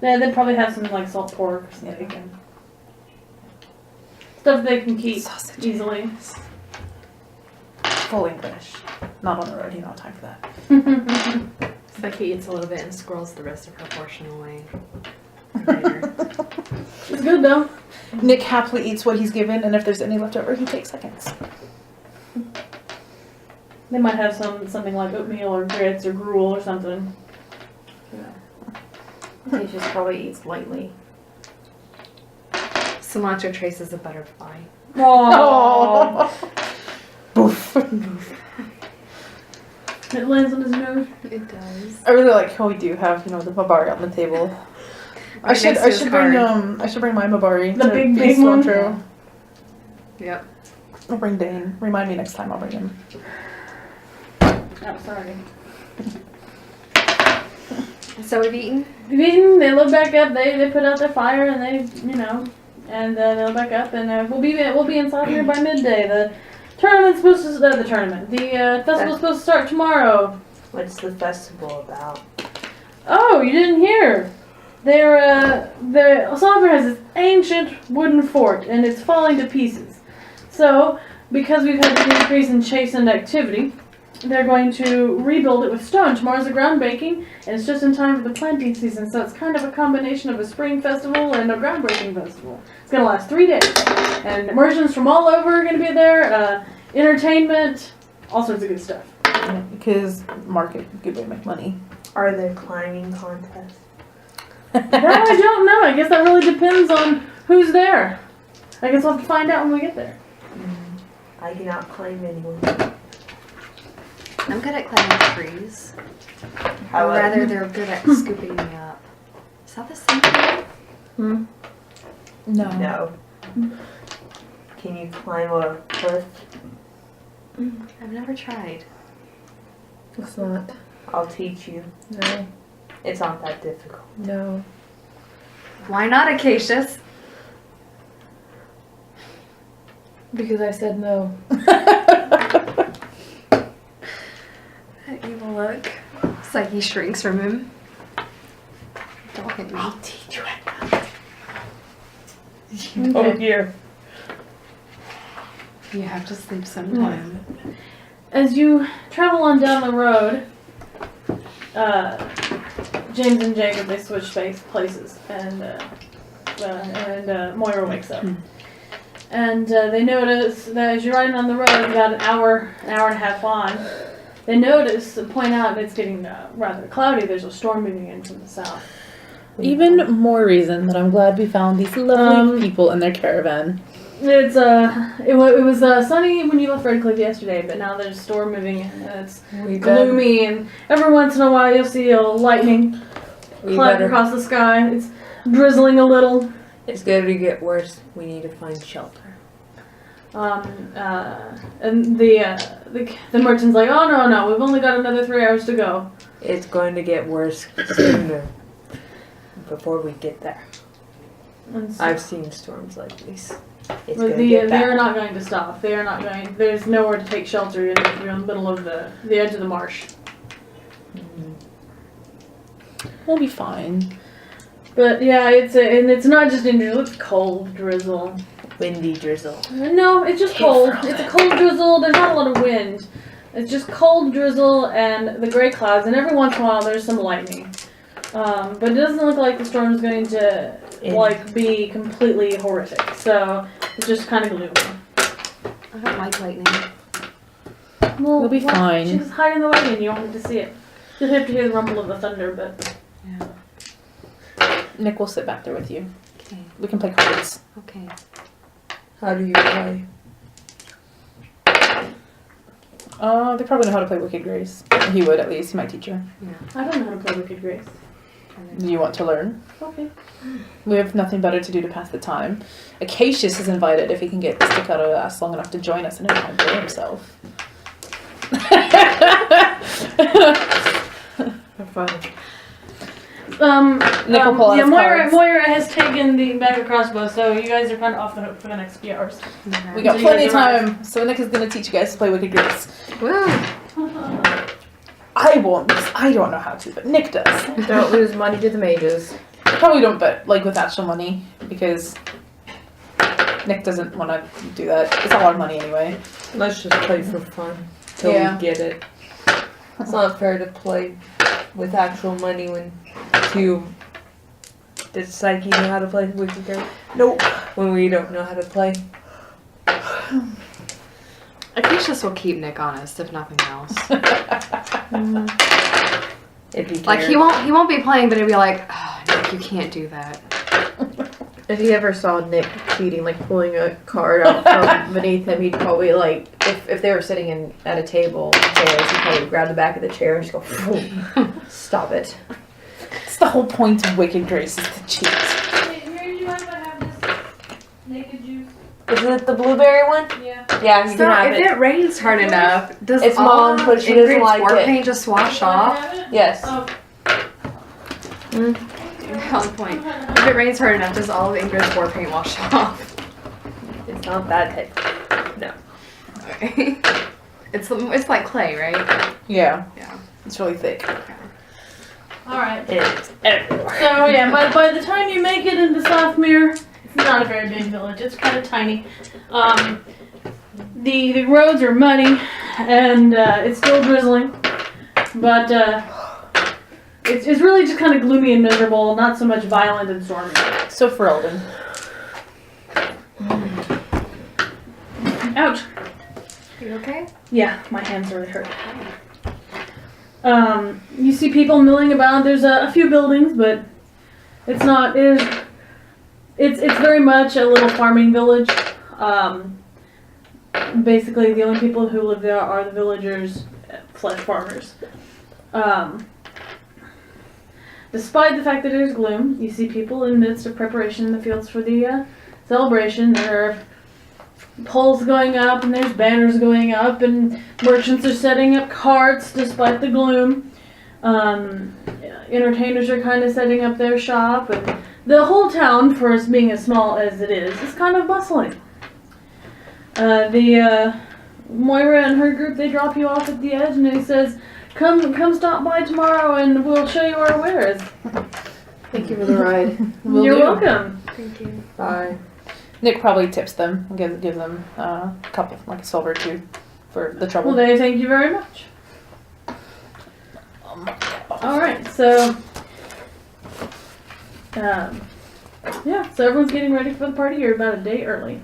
They probably have some like salt pork or something. Yeah. Stuff they can keep easily. Full English. Not on the road, you don't have time for that. Becky eats a little bit and squirrels the rest of her portion away. Later. It's good though. Nick happily eats what he's given, and if there's any left over, he takes seconds. They might have something like oatmeal or grits or gruel or something. Yeah. He just probably eats lightly. Cilantro traces a butterfly. Oh. Boof. It lands on his nose. It does. I really like how we do have, the Mabari on the table. I should bring my Mabari. The big one. Cilantro. Yep. I'll bring Dane. Remind me next time I'll bring him. Oh, sorry. So we've eaten? We've eaten, they load back up, they put out their fire and they, and they load back up and we'll be inside here by midday. The festival's supposed to start tomorrow. What's the festival about? Oh, you didn't hear? Salzburg has this ancient wooden fort and it's falling to pieces. So, because we've had an increase in chastened activity, they're going to rebuild it with stone. Tomorrow's the groundbreaking, and it's just in time for the planting season, so it's kind of a combination of a spring festival and a groundbreaking festival. It's going to last 3 days, and immersions from all over are going to be there, entertainment, all sorts of good stuff. Because market, good way to make money. Are there climbing contests? That I don't know. I guess that really depends on who's there. I guess we'll have to find out when we get there. I cannot climb anyone. I'm good at climbing trees. How Or rather, they're good at scooping me up. Is that the same thing? No. Can you climb a cliff? I've never tried. It's not. I'll teach you. No. It's not that difficult. No. Why not, Acacius? Because I said no. That evil look. It's like he shrinks from him. Don't hit me. I'll teach you. Oh dear. You have to sleep sometime. As you travel on down the road, James and Jacob, they switch places, and Moira wakes up. And they notice that as you're riding on the road, about an hour and a half on, they notice, point out that it's getting rather cloudy. There's a storm moving in from the south. Even more reason that I'm glad we found these lovely people in their caravan. It's it was sunny when you left Red Cliff yesterday, but now there's a storm moving in, and it's gloomy, and every once in a while you'll see a lightning cloud across the sky. It's drizzling a little. It's going to get worse. We need to find shelter. And the merchant's like, oh no, we've only got another 3 hours to go. It's going to get worse sooner before we get there. And so, I've seen storms like these. It's but going to get they bad. are not going to stop. They are not going. There's nowhere to take shelter. You're in the middle of the edge of the marsh. We'll be fine. But yeah, it's not just in drizzle. It's cold drizzle. Windy drizzle. No, it's just cold. It's a cold drizzle. There's not a lot of wind. It's just cold drizzle and the gray clouds, and every once in a while there's some lightning. But it doesn't look like the storm is going to be completely horrific. So it's just kind of gloomy. I don't like lightning. Well, We'll be fine. She's hiding the lightning. You don't have to see it. You'll have to hear the rumble of the thunder, but Yeah. Nick will sit back there with you. Okay. We can play cards. Okay. How do you play? They probably know how to play Wicked Grace. He would, at least. He might teach her. I don't know how to play Wicked Grace. Do you want to learn? Okay. We have nothing better to do to pass the time. Acacius is invited if he can get stick out of his ass long enough to join us and enjoy himself. Have fun. Moira has taken the bag of crossbow, so you guys are kind of off the hook for the next few hours. We got So you plenty guys of time, so Nick is going to teach you guys to play Wicked Grace. Woo! I won't, because I don't know how to, but Nick does. Don't lose money to the mages. I probably don't bet like with actual money because Nick doesn't want to do that. It's a lot of money anyway. Let's just play for fun till Yeah. we get it. It's not fair to play with actual money when two. Does Psyche know how to play Wicked Game? Nope. When we don't know how to play. Acacius will keep Nick honest, if nothing else. It'd be Like he won't be playing, but he'll be like, oh, Nick, you can't do that. If he ever saw Nick cheating, like pulling a card out from beneath him, he'd probably like, if they were sitting at a table, chairs, he'd probably grab the back of the chair and just go, stop it. It's the whole point of Wicked Grace is to cheat. Hey, Mary, do you mind if I have this naked juice? Isn't it the blueberry one? Yeah. Yeah, you So can have if it. it rains hard enough, does It's all Mom, but she doesn't Ingrid's like war it. paint just wash Do I off? have it? Yes. Oh, Valid point. If it rains hard enough, does all of Ingrid's war paint wash off? It's not that type. Okay. It's like clay, right? Yeah. Yeah. It's really thick. all right. It's everywhere. So yeah, by the time you make it into Southmere, it's not a very big village. It's kind of tiny. The roads are muddy, and it's still drizzling, but it's really just kind of gloomy and miserable. Not so much violent and stormy. So for Eldon. Ouch. Are you okay? Yeah, my hands really hurt. You see people milling about. There's a few buildings, but it's not. It's very much a little farming village. Basically, the only people who live there are the villagers, flesh farmers. Despite the fact that there's gloom, you see people in the midst of preparation in the fields for the celebration. There are poles going up, and there's banners going up, and merchants are setting up carts despite the gloom. Entertainers are kind of setting up their shop, and the whole town, for us being as small as it is kind of bustling. Moira and her group, they drop you off at the edge, and he says, Come stop by tomorrow and we'll show you our wares. Thank you for the ride. Will You're do. welcome. Thank you. Bye. Nick probably tips them and give them a couple, like a silver or two, for the trouble. Well, they thank you very much. Alright, so yeah, so everyone's getting ready for the party. You're about a day early.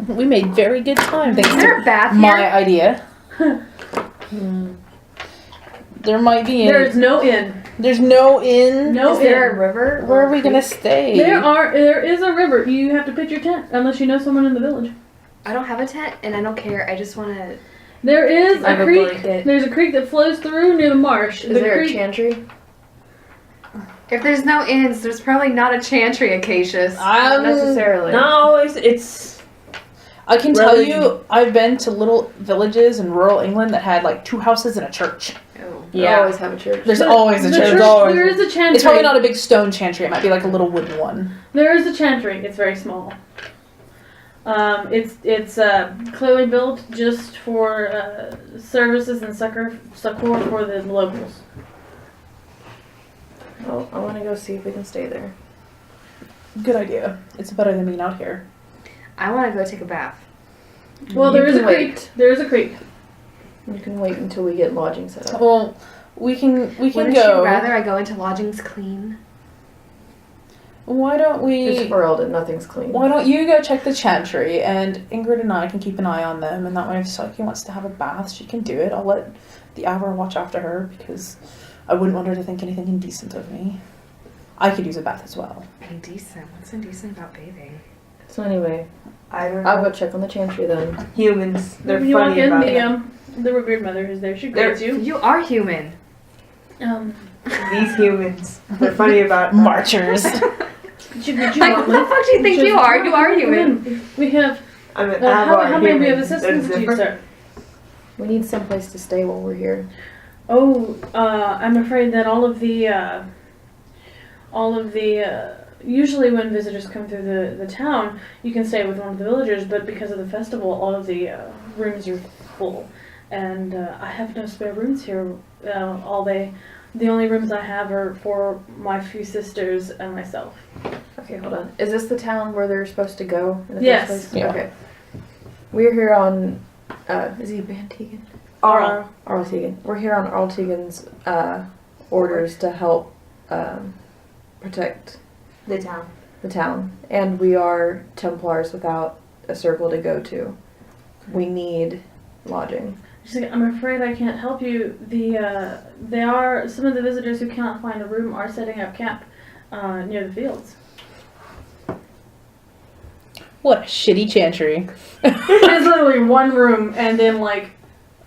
We made very good time thanks Is there a to bath my here? idea. There might be in. There's no inn. There's no inn. No Is there a inn. river? Where or are we a gonna creek? stay? There is a river. You have to pitch your tent unless you know someone in the village. I don't have a tent, and I don't care. I just want to. There is I have a a creek. blanket. There's a creek that flows through near the marsh. Is the there creek, a chantry? If there's no inns, there's probably not a chantry, Acacius. Not necessarily. No, it's I can tell Really? you, I've been to little villages in rural England that had like 2 houses and a church. Oh. They yeah. always have a church. There's The- always a the church. church- always- There is a chantry. It's probably not a big stone chantry. It might be like a little wooden one. There is a chantry. It's very small. It's clearly built just for services and succor for the locals. Oh, I want to go see if we can stay there. Good idea. It's better than being out here. I want to go take a bath. Well, You there is a can creek. wait. There is a creek. You can wait until we get lodging set up. Well, we can Wouldn't go. you rather I go into lodgings clean? Why don't It's we? for Eldon, nothing's clean. Why don't you go check the chantry, and Ingrid and I can keep an eye on them, and that way if Saki wants to have a bath, she can do it. I'll let the hour watch after her, because I wouldn't want her to think anything indecent of me. I could use a bath as well. Indecent. What's indecent about bathing? So anyway, I don't know. I'll go check on the chantry then. Humans. They're you walk funny in, about the it. the revered mother is there. She greets you. You are human. These humans. They're funny about Marchers. She greets you Like, what the warmly. fuck do you think She you says, are? You are "Come human. in. We have. I mean, How may we have humans. assistance They're to you, different. sir? We need someplace to stay while we're here. Oh, I'm afraid that all of the, usually when visitors come through the town, you can stay with one of the villagers, but because of the festival, all of the rooms are full. And I have no spare rooms here. All they The only rooms I have are for my few sisters and myself. Okay, hold on. Is this the town where they're supposed to go? In the Yes. First place? Yeah. Okay. We're here on. Is he Van Tegan? Arl. Arl Tegan. We're here on Arl Tegan's orders to help protect The town. the town, and we are Templars without a circle to go to. We need lodging. She's like, I'm afraid I can't help you. They are some of the visitors who cannot find a room are setting up camp near the fields. What a shitty chantry. There's literally one room, and then like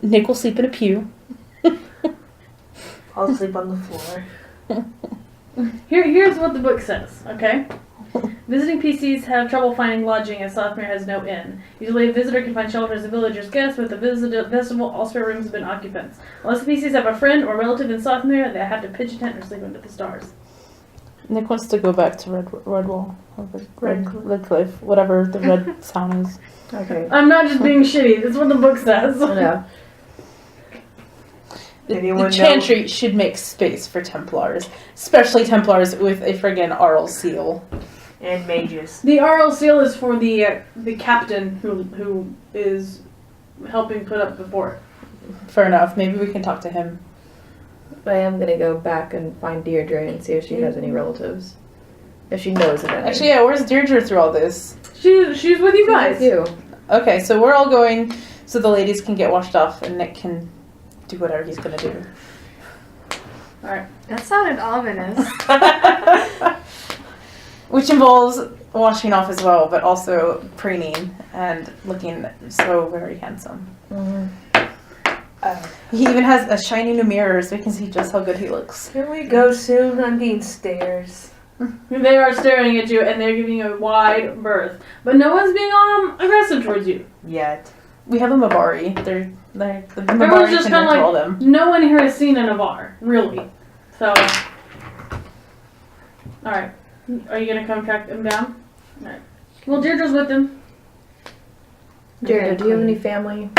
Nick will sleep in a pew. I'll sleep on the floor. here's what the book says. Okay. Visiting PCs have trouble finding lodging as Southmere has no inn. Usually a visitor can find shelter as a villager's guest. With the festival, all spare rooms have been occupants. Unless the PCs have a friend or relative in Southmere, they have to pitch a tent or sleep under the stars. Nick wants to go back to Redwall. Or Redcliffe. Whatever the red sound is. Okay. I'm not just being shitty. That's what the book says. No. The Anyone know- chantry should make space for Templars. Especially Templars with a friggin' Arl seal. And mages. The RL seal is for the captain who is helping put up the fort. Fair enough. Maybe we can talk to him. But I am gonna go back and find Deirdre and see if she has any relatives. If she knows of any. Actually, yeah, where's Deirdre through all this? She's with you guys. You. Okay, so we're all going so the ladies can get washed off and Nick can do whatever he's gonna do. That sounded ominous. Which involves washing off as well, but also preening and looking so very handsome. He even has a shiny new mirror so we can see just how good he looks. Can we go soon? I'm being stares. They are staring at you and they're giving you a wide berth, but no one's being aggressive towards you. Yet. We have a Mabari. The Everyone's Mabari just can kind of control like, them. no one here has seen a Navarre, really. So, alright. Are you gonna come track them down? Alright. Well, Deirdre's with them. Deirdre, do you have any family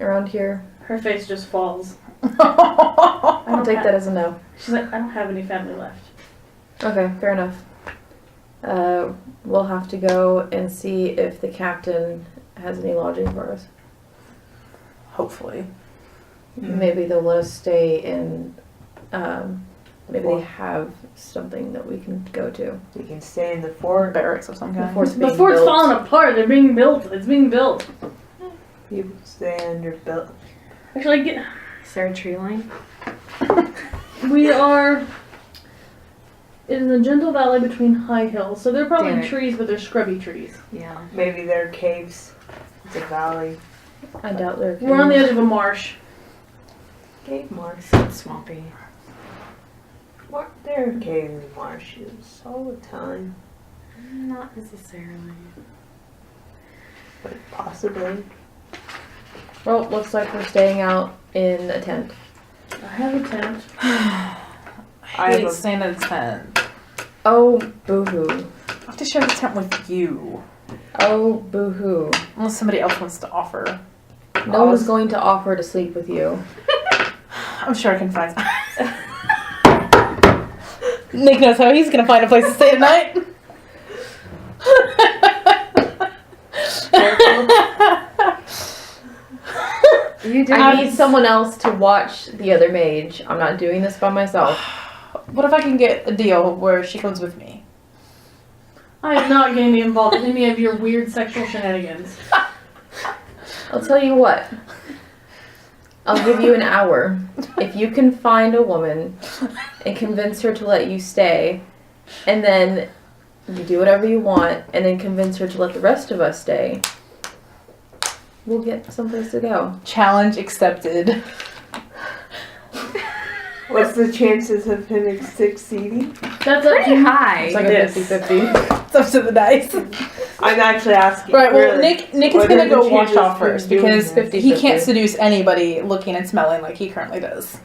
around here? Her face just falls. I'll take that as a no. She's like, I don't have any family left. Okay, fair enough. We'll have to go and see if the captain has any lodging for us. Hopefully. Maybe they'll let us stay in. Maybe they have something that we can go to. We can stay in the fort. Barracks of some The kind. fort's The being fort's built. falling apart. They're being built. It's being built. You stay under built. Actually, Is there a tree line? we are in a gentle valley between high hills. So they're Damn probably it. trees, but they're scrubby trees. Yeah. Maybe they're caves. It's a valley. I doubt they're. We're on the edge of a marsh. Cave marsh. It's swampy. There are caves and marshes all the time. Not necessarily. But possibly. Well, looks like we're staying out in a tent. I have a tent. I I hate have a- staying in a tent. Oh, boo-hoo. I have to share the tent with you. Oh, boo-hoo. Unless somebody else wants to offer. No one's going to offer to sleep with you. I'm sure I can find Nick knows how he's gonna find a place to stay tonight. You did. I need someone else to watch the other mage. I'm not doing this by myself. What if I can get a deal where she comes with me? I am not getting involved in any of your weird sexual shenanigans. I'll tell you what. I'll give you an hour. If you can find a woman and convince her to let you stay, and then you do whatever you want, and then convince her to let the rest of us stay, we'll get someplace to go. Challenge accepted. What's the chances of him succeeding? That's up Pretty to high. It's like a Yes. 50-50. It's up to the dice. I'm actually asking. Right, well, really. Nick is What gonna are the go wash chances off of him first doing because this? he can't 50-50. seduce anybody looking and smelling like he currently does.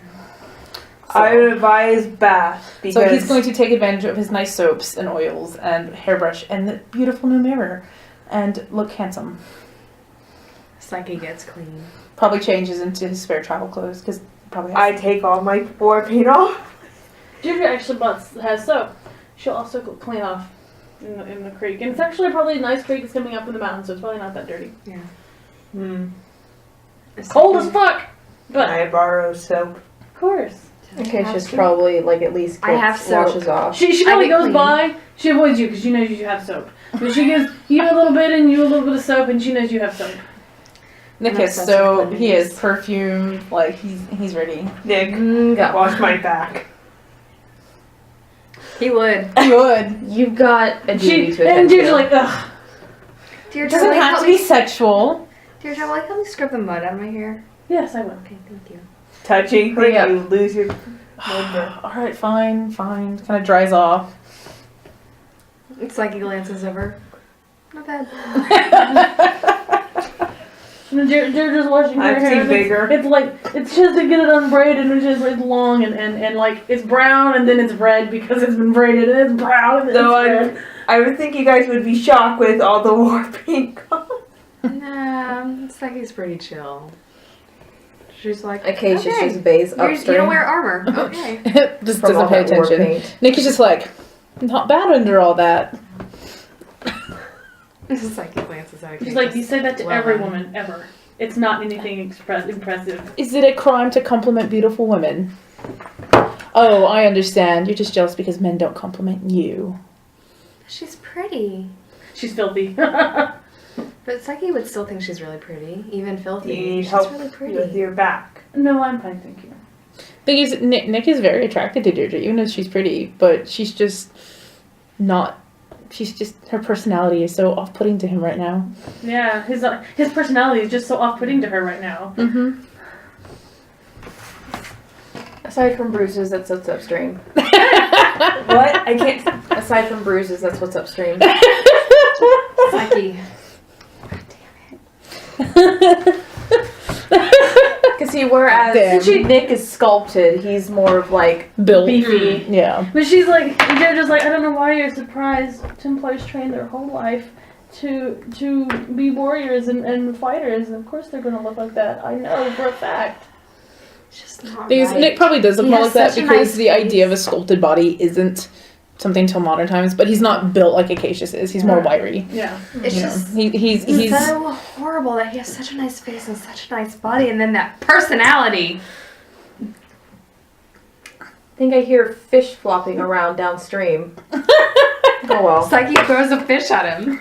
I would advise bath because So he's going to take advantage of his nice soaps and oils and hairbrush and the beautiful new mirror and look handsome. Psyche gets clean. Probably changes into his spare travel clothes because probably I take all my war paint off. Deirdre actually has soap. She'll also go clean off in the creek. And it's actually probably a nice creek. It's coming up in the mountains, so it's probably not that dirty. It's cold as fuck! But, I borrow soap. of course. Acacia's probably like at least I have soap. washes off. She I probably get goes clean. by. She avoids you because she knows you have soap. But she gives you a little bit and you a little bit of soap, and she knows you have soap. Nick I'm is obsessed so with he cleanliness. is perfumed, like he's ready. Nick, Go. wash my back. He would. He would. You've got a duty She to and attend Deirdre's to. like, ugh. It Deirdre, doesn't have to be sexual. Deirdre, will you help me scrub the mud out of my hair? Yes, I will. Okay, thank you. Touching Hurry thing, up. you lose your wonder. All right, fine. Kind of dries off. It's like he glances over. Not bad. And Deirdre's washing her I've hair. seen and bigger. It's like it's just to get it unbraided, which is it's long and like it's brown and then it's red because it's been braided and it's brown and then No, it's red. I would think you guys would be shocked with all the warping gone. Nah, it's like he's pretty chill. She's like, Acacia's okay. just bathes You upstream. don't wear armor. Okay. Just from all doesn't pay that war attention. paint. Nick is just like, not bad under all that. It's just like he glances at She's like, you say that to Well every done. woman ever. It's not anything impressive. Is it a crime to compliment beautiful women? Oh, I understand. You're just jealous because men don't compliment you. She's pretty. She's filthy. But Psyche would still think she's really pretty, even filthy. You need she's help really with pretty. your back. No, I'm fine, thank you. Thing is, Nick is very attracted to Deirdre, even though she's pretty, but she's just not. She's just, her personality is so off-putting to him right now. Yeah, his personality is just so off-putting to her right now. Mm-hmm. Aside from bruises, that's what's upstream. What? I can't. Aside from bruises, that's what's upstream. Psyche. Because see, whereas Damn. Nick is sculpted, he's more of like Bill. Beefy. Yeah. But she's like, they're just like, I don't know why you're surprised. Templars train their whole life to be warriors and fighters, and of course they're gonna look like that. I know for a fact. It's just not Thing is, right. Nick probably does look He more has like that such a because nice the idea of a face. sculpted body isn't something till modern times, but he's not built like Acacius is. He's more wiry. Yeah. It's You know, just he's so horrible that he has such a nice face and such a nice body, and then that personality. I think I hear fish flopping around downstream. Oh well. Psyche throws a fish at him.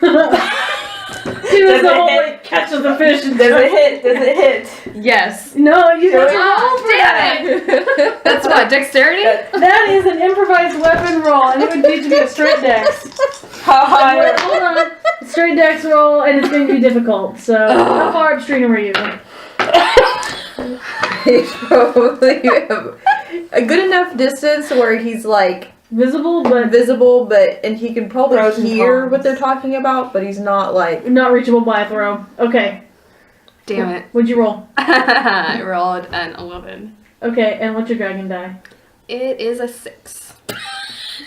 She Does was the it whole hit? like catches the fish and Does it hit? Does it hit? Yes. No, you Sure. don't roll for that. Damn it! That's what, dexterity? That is an improvised weapon roll, and it would need to be a straight dex. How high? Wait, hold on. Straight dex roll, and it's going to be difficult. So, how far upstream were you? He's probably a good enough distance where he's like Visible, but visible, and he can probably Pros and hear cons. what they're talking about, but he's not like. not reachable by a throw. Okay. Damn it. What'd you roll? I rolled an 11. Okay, and what's your dragon die? It is a 6.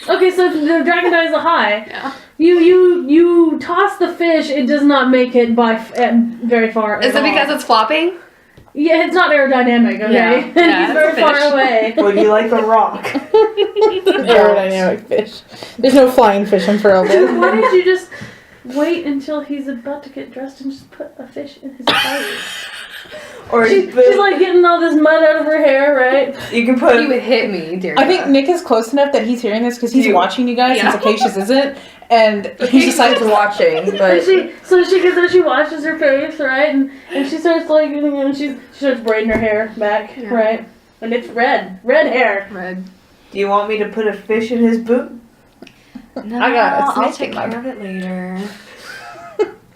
Okay, so if the dragon die is a high. Yeah. You toss the fish. It does not make it by very far. Is at it because all. it's flopping? Yeah, it's not aerodynamic. Okay, Yeah. Yeah, he's it's very a far fish. away. Would you like a rock? aerodynamic fish. There's no flying fish in Ferelden. Why did you just wait until he's about to get dressed and just put a fish in his trousers? Or She's like getting all this mud out of her hair, right? you can put. You would hit me, dear. I think Nick is close enough that he's hearing this because he's You- watching you guys Yeah. since Acacius isn't, and he's just like, He's watching, And but she washes her face, right? And she starts like, she starts braiding her hair back, Yeah. right? And it's red hair. Red. Do you want me to put a fish in his boot? No, I got a I'll snake take in my care of it later.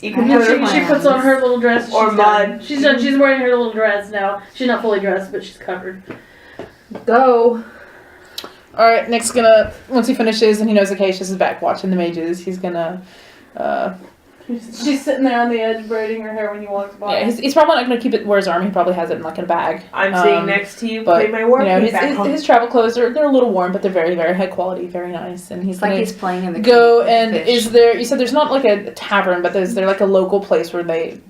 You I can have put And a she puts on her little dress. Or she's mud. done. She's done. She's wearing her little dress now. She's not fully dressed, but she's covered. go. alright, Nick's gonna, once he finishes and he knows Acacius is back watching the mages, he's gonna, She's sitting there on the edge braiding her hair when he walks by. yeah, he's probably not gonna keep it where his arm, he probably has it in like in a bag. I'm sitting Um, next to you, but, play my war You know, paint back home. his travel clothes are, they're a little worn, but they're very, very high quality, very nice, and he's It's like gonna he's playing in the go creek with and fish. is there, you said there's not like a tavern, but is there like a local place where the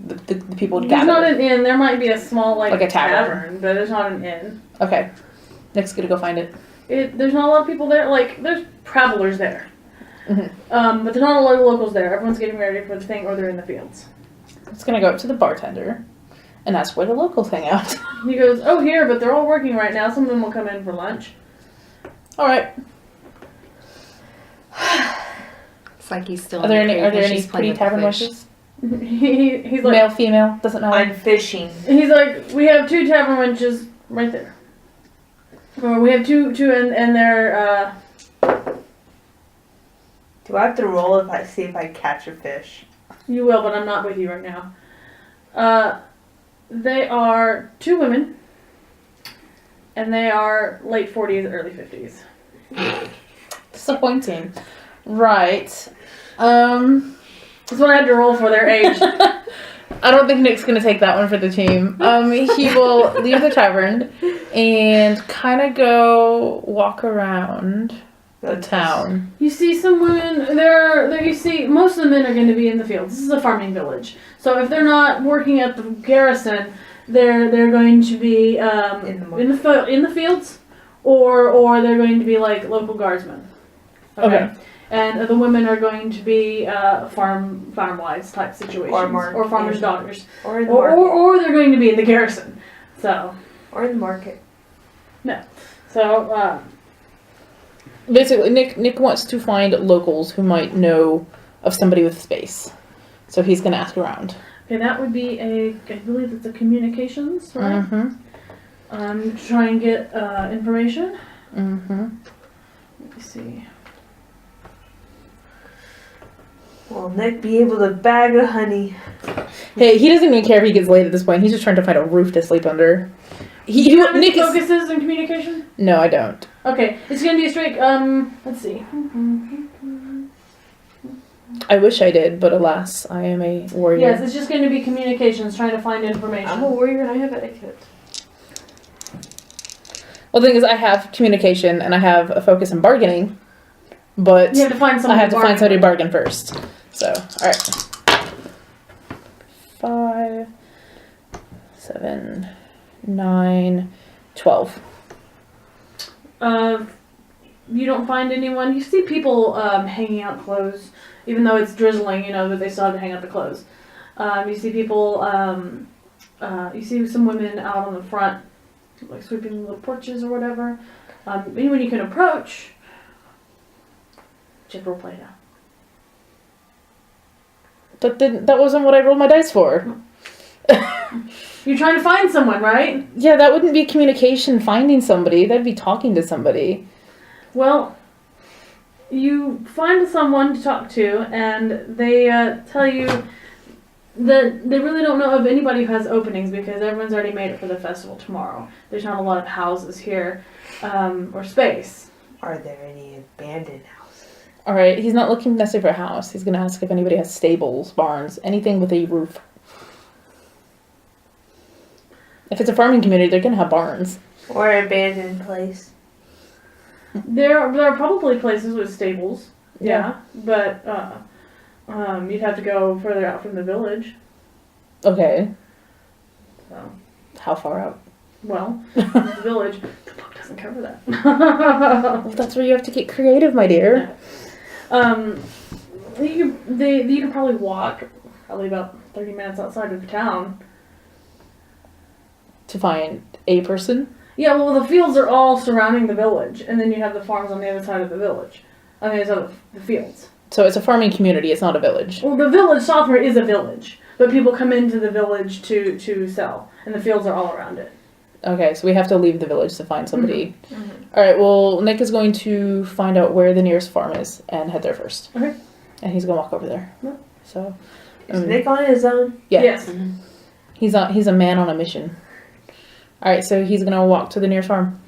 people would There's gather? not an inn. There might be a small Like a tavern. but it's not an inn. Okay. Nick's gonna go find it. There's not a lot of people there. Like, there's travelers there. Mhm. But there's not a lot of locals there. Everyone's getting ready for the thing, or they're in the fields. It's gonna go up to the bartender and ask where the locals hang out. He goes, oh, here, but they're all working right now. Some of them will come in for lunch. Alright. Psyche's still. Are there in the any crate and she's pretty playing with the tavern fish. wenches? He's like, Male, female, doesn't matter. I'm fishing. he's like, we have 2 tavern wenches right there. Or we have two and they're, Do I have to roll if I see if I catch a fish? you will, but I'm not with you right now. They are 2 women. And they are late 40s, early 50s. Disappointing. Right. That's what I had to roll for their age. I don't think Nick's gonna take that one for the team. He will leave the tavern and kind of go walk around the town. You see some women, you see, most of the men are going to be in the fields. This is a farming village. So if they're not working at the garrison, they're going to be in the fields, or they're going to be like local guardsmen. Okay. And the women are going to be farm wives type situations, or farmers' daughters, Or in the market. or they're going to be in the garrison. So Or in the market. Basically, Nick wants to find locals who might know of somebody with space. So he's gonna ask around. okay, that would be I believe it's a communications, right? Mm-hmm. Try and get information. Mm-hmm. Let me see. Will Nick be able to bag a honey? Hey, he doesn't even care if he gets laid at this point. He's just trying to find a roof to sleep under. Do you have any Nick is. focuses in communication? No, I don't. Okay, it's gonna be a straight. Let's see. I wish I did, but alas, I am a warrior. Yes, it's just gonna be communications, trying to find information. I'm a warrior and I have etiquette. Well, the thing is, I have communication and I have a focus in bargaining, but You have to find I someone. have to find somebody to bargain first. So, all right. 5, 7, 9, 12. You don't find anyone. You see people hanging out clothes, even though it's drizzling. You know, but they still have to hang out the clothes. You see people. You see some women out on the front, like sweeping little porches or whatever. Anyone you can approach. Just role play now. That wasn't what I rolled my dice for. You're trying to find someone, right? Yeah, that wouldn't be communication, finding somebody. That'd be talking to somebody. Well, you find someone to talk to, and they tell you that they really don't know of anybody who has openings because everyone's already made it for the festival tomorrow. There's not a lot of houses here, or space. Are there any abandoned houses? All right, he's not looking necessarily for a house. He's gonna ask if anybody has stables, barns, anything with a roof. If it's a farming community, they're gonna have barns. Or an abandoned place? There are probably places with stables, Yeah. but you'd have to go further out from the village. Okay. So, How far out? well, the village, the book doesn't cover that. Well, that's where you have to get creative, my dear. You can probably walk probably about 30 minutes outside of town. To find a person. Yeah, well, the fields are all surrounding the village, and then you have the farms on the other side of the village. On the other side of the fields. So it's a farming community. It's not a village. Well, the village, Southmere is a village, but people come into the village to sell, and the fields are all around it. Okay, so we have to leave the village to find somebody. Mhm. All right. Well, Nick is going to find out where the nearest farm is and head there first. Okay. And he's gonna walk over there. Yeah. So. Is Nick on his own? Yeah. Yes. He's a man on a mission. All right, so he's gonna walk to the nearest farm.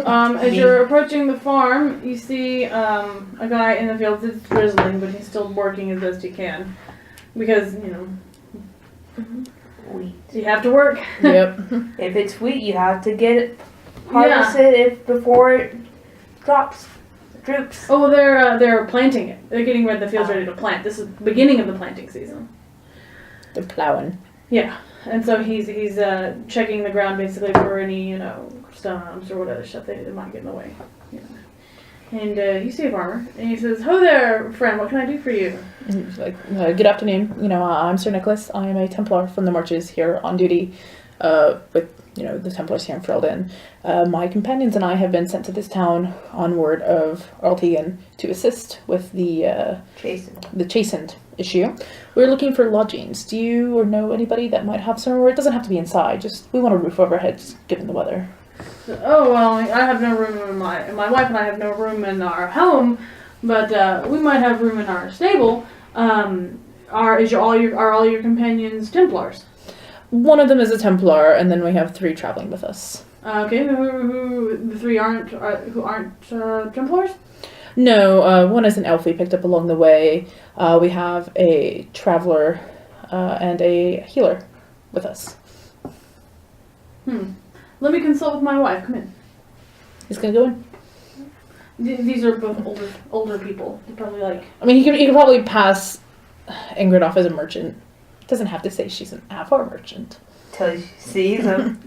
As you're approaching the farm, you see a guy in the fields. It's drizzling, but he's still working as best he can. Because, Wheat. you have to work. Yep. If it's wheat, you have to get it harvested before it droops. Oh, they're planting it. They're getting the fields ready to plant. This is the beginning of the planting season. They're plowing. Yeah, and so he's checking the ground basically for any stones or whateher stuff that might get in the way. You know. And you see a farmer, and he says, "Ho there, friend. What can I do for you?" And he's like, good afternoon. I'm Sir Nicholas. I am a Templar from the Marches here on duty with, the Templars here in Ferelden. My companions and I have been sent to this town on word of Earl Tegan to assist with the chastened issue. We're looking for lodgings. Do you or know anybody that might have somewhere? It doesn't have to be inside. Just we want a roof over our heads, given the weather. So, oh well, I have no room in my wife and I have no room in our home, but we might have room in our stable. Are all your companions Templars? One of them is a Templar, and then we have 3 traveling with us. Okay, who the 3 aren't Templars? No, one is an elf we picked up along the way. We have a traveler and a healer with us. Let me consult with my wife. Come in. He's gonna go in. These are both older people. They're probably like. I mean, he could probably pass Ingrid off as a merchant. Doesn't have to say she's an Avar merchant. Till she sees him.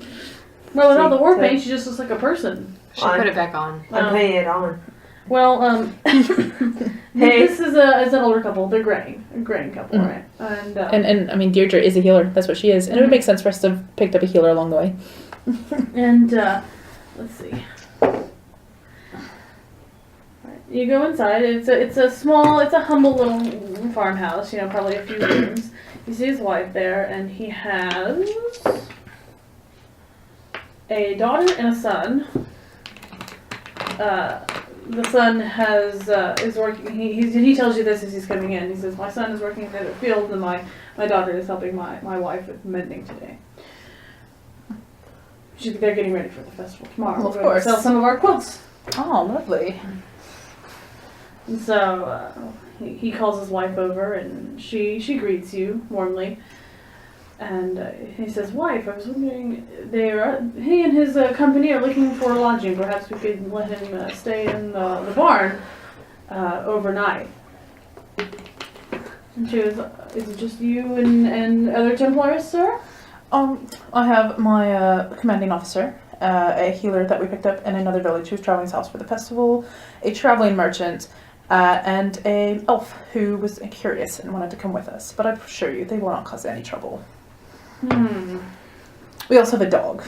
Well, with all the war paint, she just looks like a person. She put it back on. I'm putting it on. Well, Hey. this is an older couple. They're a graying couple, right? And I mean, Deirdre is a healer. That's what she is. And it would make sense for us to have picked up a healer along the way. And let's see. Right, you go inside. It's a humble little farmhouse. Probably a few rooms. You see his wife there, and he has a daughter and a son. The son is working. He tells you this as he's coming in. He says, "My son is working in the field, and my daughter is helping my wife with mending today. They're getting ready for the festival tomorrow. Well, of We're going to course. sell some of our quilts." Oh, lovely. And so he calls his wife over, and she greets you warmly. And he says, "Wife, I was wondering, he and his company are looking for lodging. Perhaps we could let him stay in the barn overnight." And she was, "Is it just you and other Templars, sir?" I have my commanding officer, a healer that we picked up in another village who's traveling south for the festival, a traveling merchant, and an elf who was curious and wanted to come with us. But I assure you, they will not cause any trouble. We also have a dog.